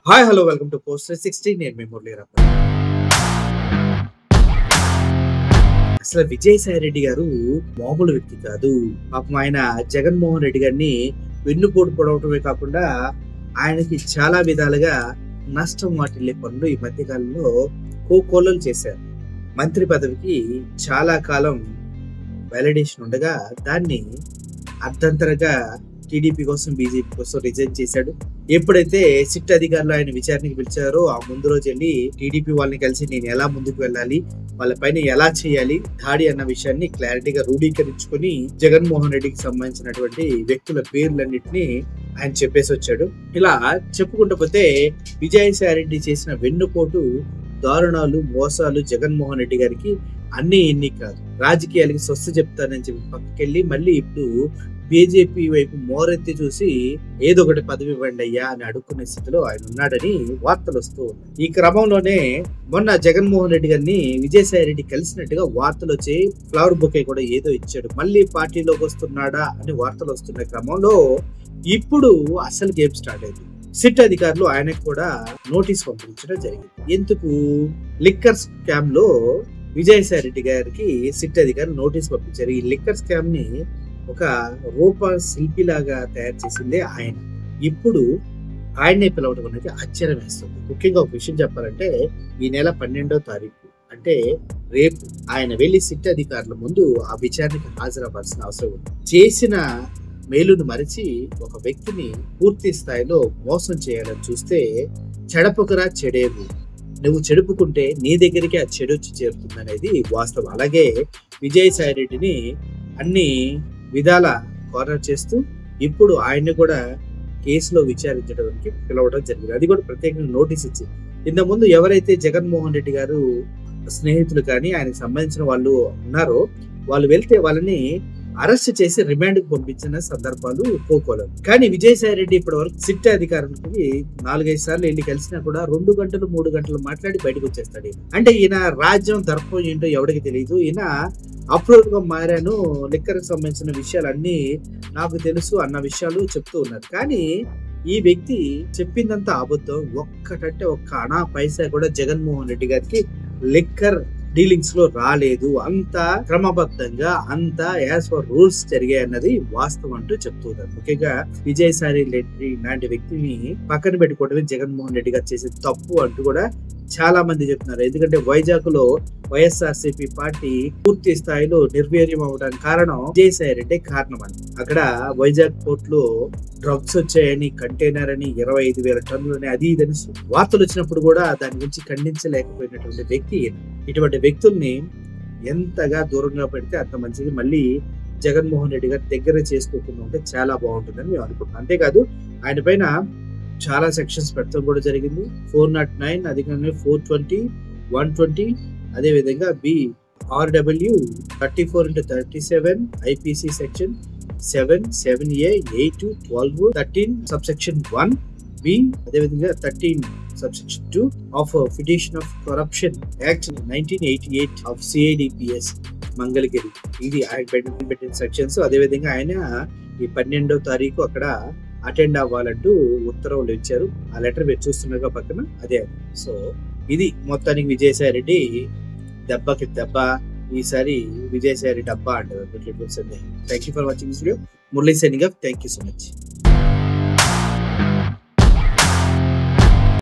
Hi hello welcome to post 360. నేను మీ మురళీరత్న. అసలు విజయసాయి రెడ్డి గారు మామూలు వ్యక్తి కాదు. పాపం ఆయన జగన్మోహన్ రెడ్డి గారిని వెన్నుపోటు పొడవటమే కాకుండా ఆయనకి చాలా విధాలుగా నష్టం వాటిల్లే పనులు ఈ మధ్య కాలంలో కోకొల్లలు చేశారు. మంత్రి పదవికి చాలా కాలం వ్యాలిడేషన్ ఉండగా దాన్ని అర్ధంతరంగా టీడీపీ కోసం బీజేపీ కోసం రిజైన్ చేశాడు. ఎప్పుడైతే సిట్ అధికారులు ఆయన విచారణకి పిలిచారో ఆ ముందు రోజు వెళ్ళి టీడీపీ వాళ్ళని కలిసి నేను ఎలా ముందుకు వెళ్ళాలి, వాళ్ళ పైన ఎలా చేయాలి దాడి అన్న విషయాన్ని క్లారిటీగా రూఢీకరించుకొని జగన్మోహన్ రెడ్డికి సంబంధించినటువంటి వ్యక్తుల పేర్లన్నింటినీ ఆయన చెప్పేసి వచ్చాడు. ఇలా చెప్పుకుంటూ పోతే విజయసాయి రెడ్డి చేసిన వెన్నుపోటు దారుణాలు మోసాలు జగన్మోహన్ రెడ్డి గారికి అన్ని ఎన్ని కాదు, రాజకీయాలకి స్వస్థ చెప్తానని చెప్పి పక్కకెళ్ళి మళ్ళీ ఇప్పుడు బీజేపీ వైపు మోరెత్తి చూసి ఏదో ఒకటి పదవి ఇవ్వండి అయ్యా అని అడుక్కునే స్థితిలో ఆయన ఉన్నాడని వార్తలు వస్తూ ఉన్నాయి. ఈ క్రమంలోనే మొన్న జగన్మోహన్ రెడ్డి గారిని విజయసాయి రెడ్డి కలిసినట్టుగా వార్తలు వచ్చి ఫ్లవర్ బొకే కూడా ఏదో ఇచ్చాడు, మళ్ళీ పార్టీలోకి వస్తున్నాడా అని వార్తలు వస్తున్న క్రమంలో ఇప్పుడు అసలు గేమ్ స్టార్ట్ అయింది. సిట్ అధికారులు ఆయనకు కూడా నోటీస్ పంపించడం జరిగింది. ఎందుకు? లిక్కర్ స్కామ్ లో విజయసాయి రెడ్డి గారికి సిట్ అధికారులు నోటీస్ పంపించారు. ఈ లిక్కర్ స్కామ్ ని ఒక రూప శిల్పిలాగా తయారు చేసిందే ఆయన. ఇప్పుడు ఆయన్నే పిలవడం అనేది ఆశ్చర్యం వేస్తుంది. ముఖ్యంగా ఒక విషయం చెప్పాలంటే ఈ నెల 12వ తారీఖు అంటే రేపు ఆయన వెళ్లి సిట్ అధికారుల ముందు ఆ విచారణకి హాజరవ్వాల్సిన అవసరం ఉంది. చేసిన మేలును మరిచి ఒక వ్యక్తిని పూర్తి స్థాయిలో మోసం చేయాలని చూస్తే చెడపకురా చెడేవు, నువ్వు చెడుపుకుంటే నీ దగ్గరికి ఆ చెడు వచ్చి చేరుతుంది అనేది వాస్తవం. అలాగే విజయసాయి రెడ్డిని అన్ని విధాల కార్నర్ చేస్తూ ఇప్పుడు ఆయన్ని కూడా కేసులో విచారించడానికి పిలవడం జరిగింది. అది కూడా ప్రత్యేకంగా నోటీస్ ఇచ్చి, ఇంత ముందు ఎవరైతే జగన్మోహన్ రెడ్డి గారు స్నేహితులు కానీ ఆయనకు సంబంధించిన వాళ్ళు ఉన్నారో వాళ్ళు వెళ్తే వాళ్ళని అరెస్ట్ చేసి రిమాండ్ కు పంపించిన సందర్భాలు కోకోలేదు. కానీ విజయసాయి రెడ్డి ఇప్పటి వరకు సిట్ అధికారులకి 4-5 సార్లు వెళ్ళి కలిసినా కూడా 2 గంటలు 3 గంటలు మాట్లాడి బయటకు వచ్చేస్తాడు. అంటే ఈయన రాజ్యం దర్పం ఏంటో ఎవరికి తెలియదు. ఈయన అప్రూవ్ గా మారాను, లిక్కర్ కి సంబంధించిన విషయాలన్నీ నాకు తెలుసు అన్న విషయాలు చెప్తూ ఉన్నారు. కానీ ఈ వ్యక్తి చెప్పిందంతా అబద్ధం. ఒక్కటంటే ఒక్క అనా పైసా కూడా జగన్మోహన్ రెడ్డి గారికి లిక్కర్ డీలింగ్స్ లో రాలేదు. అంతా క్రమబద్ధంగా అంతా యాజ్ పర్ రూల్స్ జరిగాయి అన్నది వాస్తవం అంటూ చెప్తున్నారు. ముఖ్యంగా విజయసాయి రెడ్డి లాంటి వ్యక్తిని పక్కన పెట్టుకోవడమే జగన్మోహన్ రెడ్డి గారు చేసే తప్పు అంటూ కూడా చాలా మంది చెప్తున్నారు. ఎందుకంటే వైజాగ్ లో వైఎస్ఆర్సీపీ పార్టీ పూర్తి స్థాయిలో నిర్వీర్యం అవడానికి కారణం విజయసాయి రెడ్డి కారణం అని. అక్కడ వైజాగ్ పోర్ట్ లో డ్రగ్స్ వచ్చాయని, కంటైనర్ అని, 25,000 టన్నులని అది ఇదని వార్తలు వచ్చినప్పుడు కూడా దాని గురించి ఖండించలేకపోయినటువంటి వ్యక్తి. ఇటువంటి వ్యక్తుల్ని ఎంతగా దూరంగా పెడితే అంత మంచిది. మళ్ళీ జగన్మోహన్ రెడ్డి గారి దగ్గర చేసుకోకుండా ఉంటే చాలా బాగుంటుందని మేము అనుకుంటున్నాం. అంతేకాదు ఆయన పైన చాలా సెక్షన్స్ పెట్టడం కూడా జరిగింది. 409, అధికంగా 420, 120, అదే విధంగా BRW 34/37 IPC section 7, 7A, 8, 12, 13 subsection 1B, అదే విధంగా 13 subsection 2 of petition of corruption act 1988 of CIDPS Mangalagiri. ఇది ఆయన పెట్టిన సెక్షన్స్. అదే విధంగా ఆయన ఈ 12వ తారీఖు అక్కడ అటెండ్ అవ్వాలంటూ ఉత్తర్వులు ఇచ్చారు. ఆ లెటర్ మీరు చూస్తున్నారుగా పక్కన అదే. సో ఇది మొత్తానికి విజయసాయి రెడ్డి దెబ్బకి దెబ్బ. ఈసారి విజయసాయి రెడ్డి డబ్బా అంటారు. Thank you for watching this video. Murali signing off. Thank you so much.